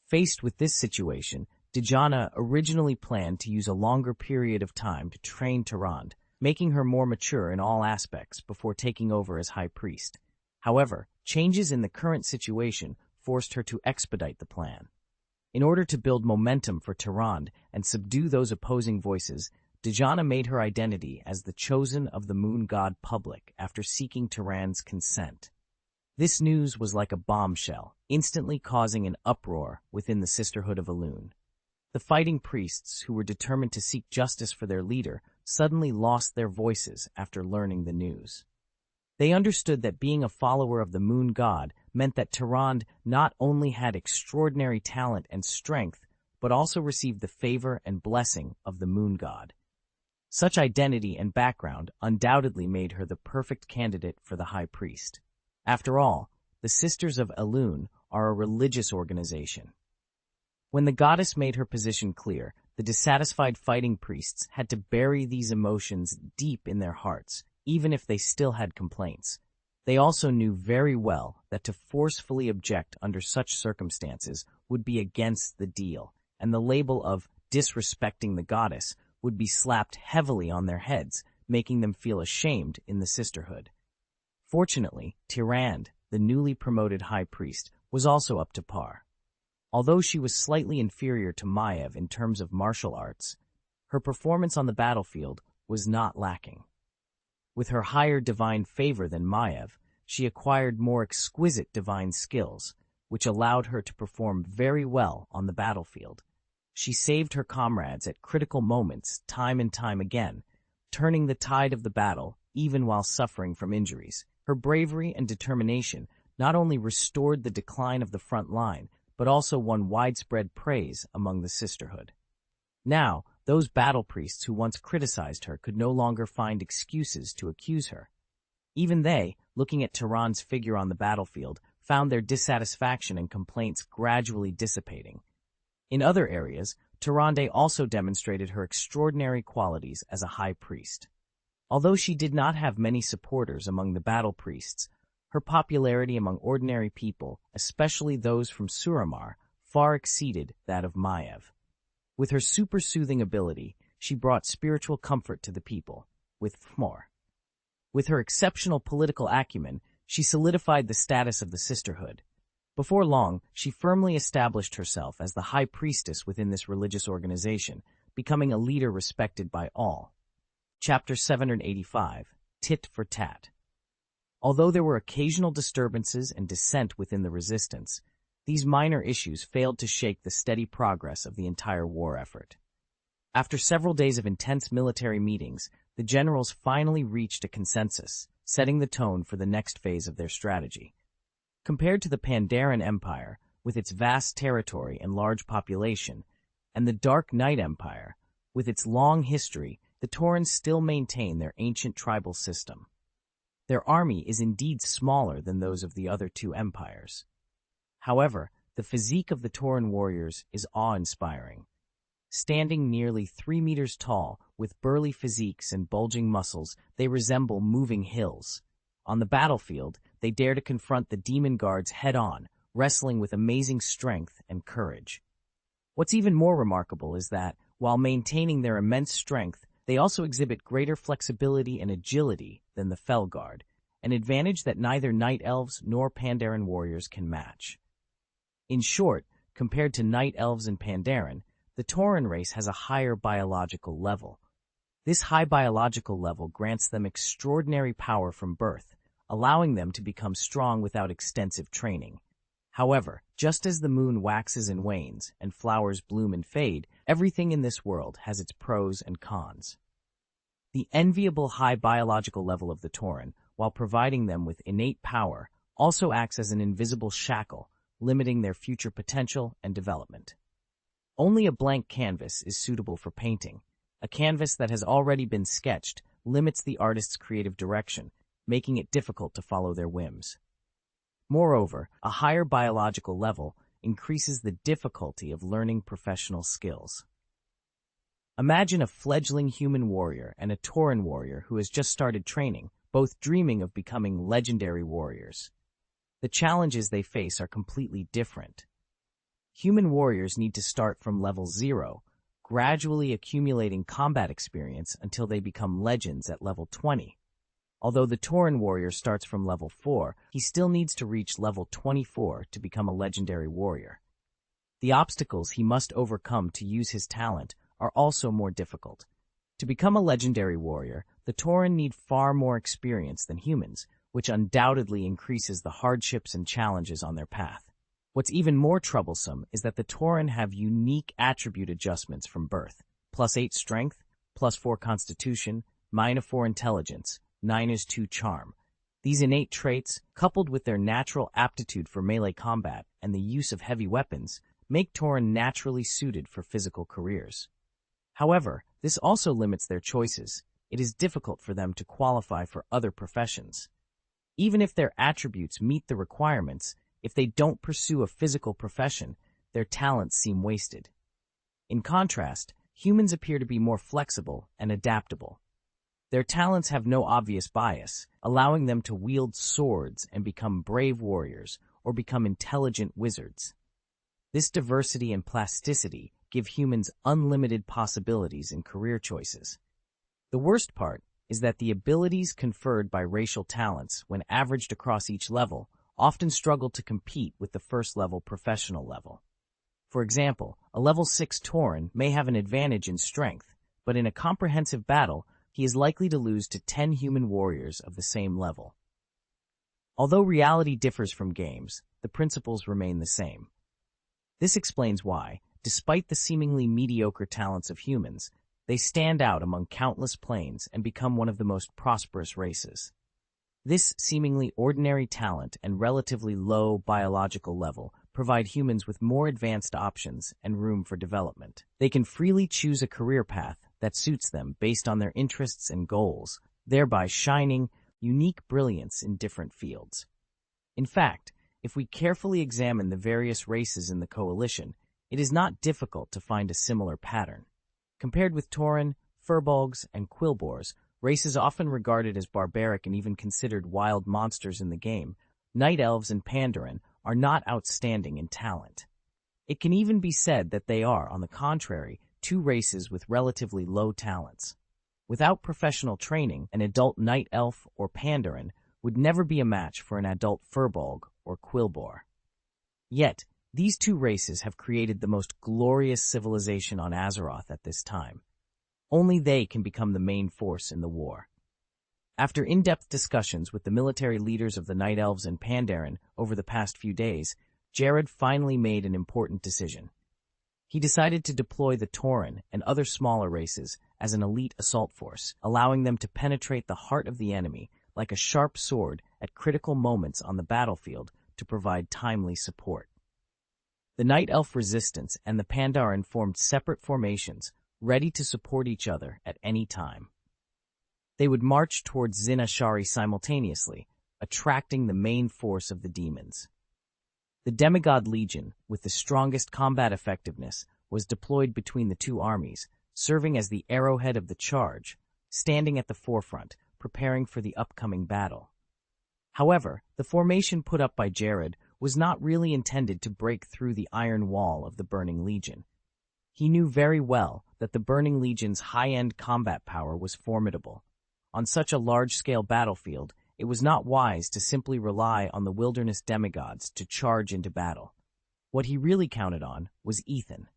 Speaker 1: Faced with this situation, Dejana originally planned to use a longer period of time to train Tyrande, making her more mature in all aspects before taking over as High Priest. However, changes in the current situation forced her to expedite the plan. In order to build momentum for Tyrande and subdue those opposing voices, Dejana made her identity as the chosen of the moon god public after seeking Tyrande's consent. This news was like a bombshell, instantly causing an uproar within the Sisterhood of Elune. The fighting priests, who were determined to seek justice for their leader, suddenly lost their voices after learning the news. They understood that being a follower of the moon god meant that Tyrande not only had extraordinary talent and strength, but also received the favor and blessing of the moon god. Such identity and background undoubtedly made her the perfect candidate for the High Priest. After all, the Sisters of Elune are a religious organization. When the goddess made her position clear, the dissatisfied fighting priests had to bury these emotions deep in their hearts, even if they still had complaints. They also knew very well that to forcefully object under such circumstances would be against the deal, and the label of disrespecting the goddess would be slapped heavily on their heads, making them feel ashamed in the sisterhood. Fortunately, Tyrande, the newly promoted High Priest, was also up to par. Although she was slightly inferior to Maiev in terms of martial arts, her performance on the battlefield was not lacking. With her higher divine favor than Maiev, she acquired more exquisite divine skills, which allowed her to perform very well on the battlefield. She saved her comrades at critical moments time and time again, turning the tide of the battle even while suffering from injuries. Her bravery and determination not only restored the decline of the front line, but also won widespread praise among the sisterhood. Now, those battle priests who once criticized her could no longer find excuses to accuse her. Even they, looking at Tyrande's figure on the battlefield, found their dissatisfaction and complaints gradually dissipating. In other areas, Tyrande also demonstrated her extraordinary qualities as a high priest. Although she did not have many supporters among the battle priests, her popularity among ordinary people, especially those from Suramar, far exceeded that of Maiev. With her super-soothing ability, she brought spiritual comfort to the people. With her exceptional political acumen, she solidified the status of the sisterhood. Before long, she firmly established herself as the high priestess within this religious organization, becoming a leader respected by all. Chapter 785, Tit for Tat. Although there were occasional disturbances and dissent within the resistance, these minor issues failed to shake the steady progress of the entire war effort. After several days of intense military meetings, the generals finally reached a consensus, setting the tone for the next phase of their strategy. Compared to the Pandaren Empire, with its vast territory and large population, and the Dark Knight Empire, with its long history, the Taurens still maintain their ancient tribal system. Their army is indeed smaller than those of the other two empires. However, the physique of the Tauren warriors is awe-inspiring. Standing nearly 3 meters tall, with burly physiques and bulging muscles, they resemble moving hills. On the battlefield, they dare to confront the demon guards head-on, wrestling with amazing strength and courage. What's even more remarkable is that, while maintaining their immense strength, they also exhibit greater flexibility and agility than the Felguard, an advantage that neither Night Elves nor Pandaren warriors can match. In short, compared to Night Elves and Pandaren, the Tauren race has a higher biological level. This high biological level grants them extraordinary power from birth, allowing them to become strong without extensive training. However, just as the moon waxes and wanes, and flowers bloom and fade, everything in this world has its pros and cons. The enviable high biological level of the Tauren, while providing them with innate power, also acts as an invisible shackle, limiting their future potential and development. Only a blank canvas is suitable for painting. A canvas that has already been sketched limits the artist's creative direction, making it difficult to follow their whims. Moreover, a higher biological level increases the difficulty of learning professional skills. Imagine a fledgling human warrior and a Tauren warrior who has just started training, both dreaming of becoming legendary warriors. The challenges they face are completely different. Human warriors need to start from level 0, gradually accumulating combat experience until they become legends at level 20. Although the Tauren warrior starts from level 4, he still needs to reach level 24 to become a legendary warrior. The obstacles he must overcome to use his talent are also more difficult. To become a legendary warrior, the Tauren need far more experience than humans, which undoubtedly increases the hardships and challenges on their path. What's even more troublesome is that the Tauren have unique attribute adjustments from birth: +8 strength, +4 constitution, -4 intelligence, -2 charm. These innate traits, coupled with their natural aptitude for melee combat and the use of heavy weapons, make Tauren naturally suited for physical careers. However, this also limits their choices. It is difficult for them to qualify for other professions. Even if their attributes meet the requirements, if they don't pursue a physical profession, their talents seem wasted. In contrast, humans appear to be more flexible and adaptable. Their talents have no obvious bias, allowing them to wield swords and become brave warriors or become intelligent wizards. This diversity and plasticity give humans unlimited possibilities in career choices. The worst part is that the abilities conferred by racial talents, when averaged across each level, often struggle to compete with the first-level professional level. For example, a level 6 Tauren may have an advantage in strength, but in a comprehensive battle, he is likely to lose to 10 human warriors of the same level. Although reality differs from games, the principles remain the same. This explains why, despite the seemingly mediocre talents of humans, they stand out among countless planes and become one of the most prosperous races. This seemingly ordinary talent and relatively low biological level provide humans with more advanced options and room for development. They can freely choose a career path that suits them based on their interests and goals, thereby shining unique brilliance in different fields. In fact, if we carefully examine the various races in the coalition, it is not difficult to find a similar pattern. Compared with Tauren, Furbolgs, and Quillboars, races often regarded as barbaric and even considered wild monsters in the game, Night Elves and Pandaren are not outstanding in talent. It can even be said that they are, on the contrary, two races with relatively low talents. Without professional training, an adult Night Elf or Pandaren would never be a match for an adult Furbolg or Quillboar. Yet, these two races have created the most glorious civilization on Azeroth at this time. Only they can become the main force in the war. After in-depth discussions with the military leaders of the Night Elves and Pandaren over the past few days, Jared finally made an important decision. He decided to deploy the Tauren and other smaller races as an elite assault force, allowing them to penetrate the heart of the enemy like a sharp sword at critical moments on the battlefield to provide timely support. The Night Elf Resistance and the Pandaren formed separate formations, ready to support each other at any time. They would march towards Zin Ashari simultaneously, attracting the main force of the demons. The Demigod Legion, with the strongest combat effectiveness, was deployed between the two armies, serving as the arrowhead of the charge, standing at the forefront, preparing for the upcoming battle. However, the formation put up by Jared was not really intended to break through the iron wall of the Burning Legion. He knew very well that the Burning Legion's high-end combat power was formidable. On such a large-scale battlefield, it was not wise to simply rely on the wilderness demigods to charge into battle. What he really counted on was Ethan.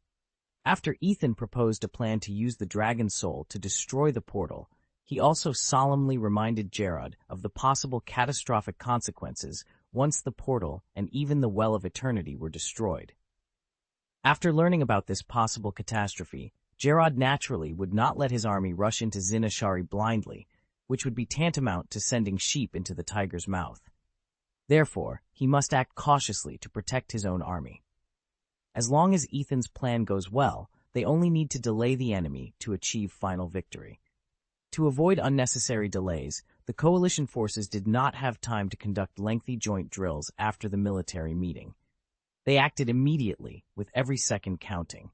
Speaker 1: After Ethan proposed a plan to use the Dragon Soul to destroy the portal, he also solemnly reminded Jared of the possible catastrophic consequences once the portal and even the Well of Eternity were destroyed. After learning about this possible catastrophe, Jared naturally would not let his army rush into Zin Ashari blindly, which would be tantamount to sending sheep into the tiger's mouth. Therefore, he must act cautiously to protect his own army. As long as Ethan's plan goes well, they only need to delay the enemy to achieve final victory. To avoid unnecessary delays, the coalition forces did not have time to conduct lengthy joint drills after the military meeting. They acted immediately, with every second counting.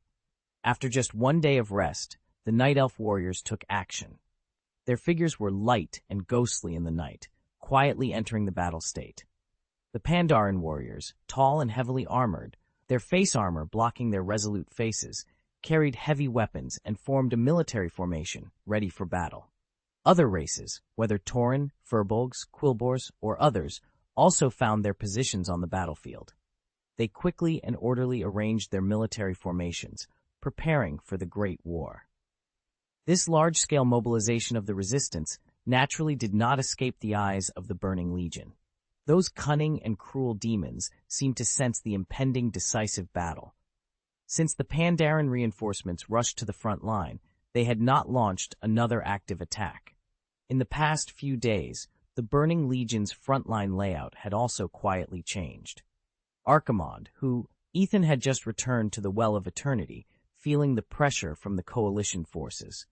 Speaker 1: After just one day of rest, the Night Elf warriors took action. Their figures were light and ghostly in the night, quietly entering the battle state. The Pandaren warriors, tall and heavily armored, their face armor blocking their resolute faces, carried heavy weapons and formed a military formation, ready for battle. Other races, whether Tauren, Furbolgs, Quilboars, or others, also found their positions on the battlefield. They quickly and orderly arranged their military formations, preparing for the Great War. This large-scale mobilization of the resistance naturally did not escape the eyes of the Burning Legion. Those cunning and cruel demons seemed to sense the impending decisive battle. Since the Pandaren reinforcements rushed to the front line, they had not launched another active attack. In the past few days, the Burning Legion's frontline layout had also quietly changed. Archimonde, who Ethan had just returned to the Well of Eternity, feeling the pressure from the coalition forces.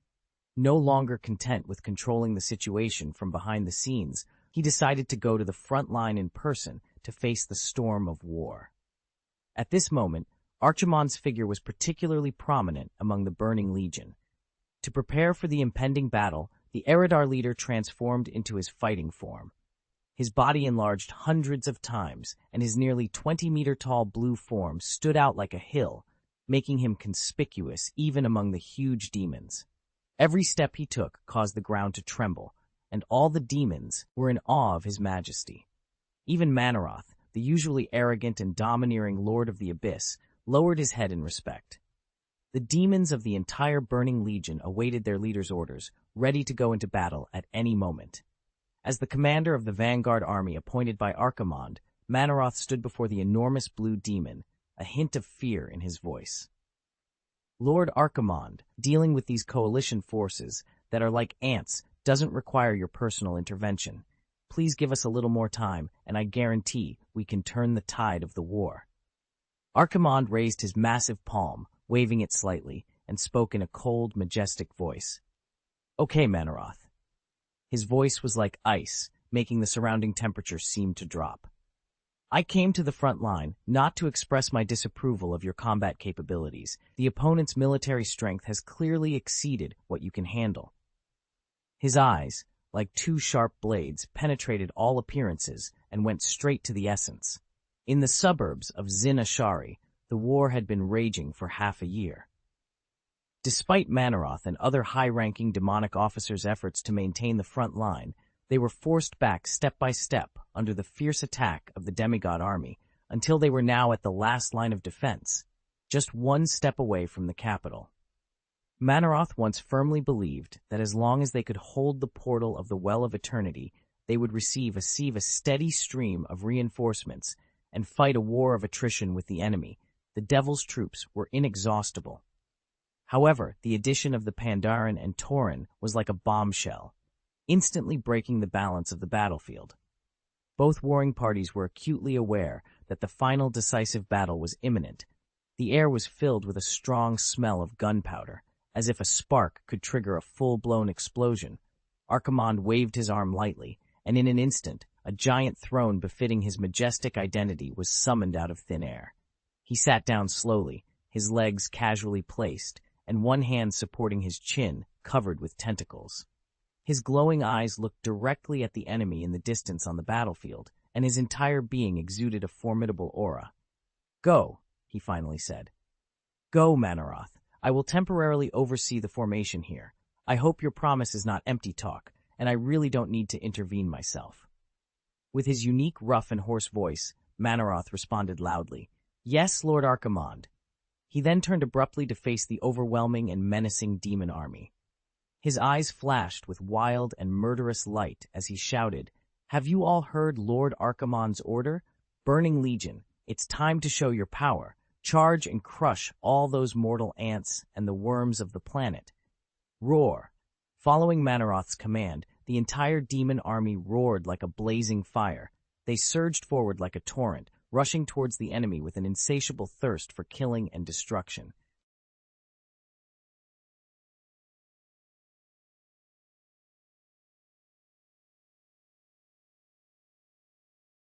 Speaker 1: No longer content with controlling the situation from behind the scenes, he decided to go to the front line in person to face the storm of war. At this moment, Archimonde's figure was particularly prominent among the Burning Legion. To prepare for the impending battle, the Eridar leader transformed into his fighting form. His body enlarged hundreds of times, and his nearly 20-meter-tall blue form stood out like a hill, making him conspicuous even among the huge demons. Every step he took caused the ground to tremble, and all the demons were in awe of his majesty. Even Manaroth, the usually arrogant and domineering Lord of the Abyss, lowered his head in respect. The demons of the entire Burning Legion awaited their leader's orders, ready to go into battle at any moment. As the commander of the vanguard army appointed by Archimonde, Manaroth stood before the enormous blue demon, a hint of fear in his voice. Lord Archimonde, dealing with these coalition forces that are like ants doesn't require your personal intervention. Please give us a little more time, and I guarantee we can turn the tide of the war. Archimonde raised his massive palm, waving it slightly, and spoke in a cold, majestic voice. Okay, Manaroth. His voice was like ice, making the surrounding temperature seem to drop. I came to the front line not to express my disapproval of your combat capabilities. The opponent's military strength has clearly exceeded what you can handle. His eyes, like two sharp blades, penetrated all appearances and went straight to the essence. In the suburbs of Zin Ashari, the war had been raging for half a year. Despite Manaroth and other high-ranking demonic officers' efforts to maintain the front line, they were forced back step by step under the fierce attack of the demigod army until they were now at the last line of defense, just one step away from the capital. Manaroth once firmly believed that as long as they could hold the portal of the Well of Eternity, they would receive a steady stream of reinforcements and fight a war of attrition with the enemy. The Devil's troops were inexhaustible. However, the addition of the Pandaren and Tauren was like a bombshell, instantly breaking the balance of the battlefield. Both warring parties were acutely aware that the final decisive battle was imminent. The air was filled with a strong smell of gunpowder, as if a spark could trigger a full-blown explosion. Archimonde waved his arm lightly, and in an instant, a giant throne befitting his majestic identity was summoned out of thin air. He sat down slowly, his legs casually placed, and one hand supporting his chin, covered with tentacles. His glowing eyes looked directly at the enemy in the distance on the battlefield, and his entire being exuded a formidable aura. "Go," he finally said. "Go, Manaroth. I will temporarily oversee the formation here. I hope your promise is not empty talk, and I really don't need to intervene myself." With his unique rough and hoarse voice, Manaroth responded loudly, "Yes, Lord Archimonde." He then turned abruptly to face the overwhelming and menacing demon army. His eyes flashed with wild and murderous light as he shouted, "Have you all heard Lord Archimonde's order? Burning Legion, it's time to show your power. Charge and crush all those mortal ants and the worms of the planet. Roar." Following Manaroth's command, the entire demon army roared like a blazing fire. They surged forward like a torrent, rushing towards the enemy with an insatiable thirst for killing and destruction.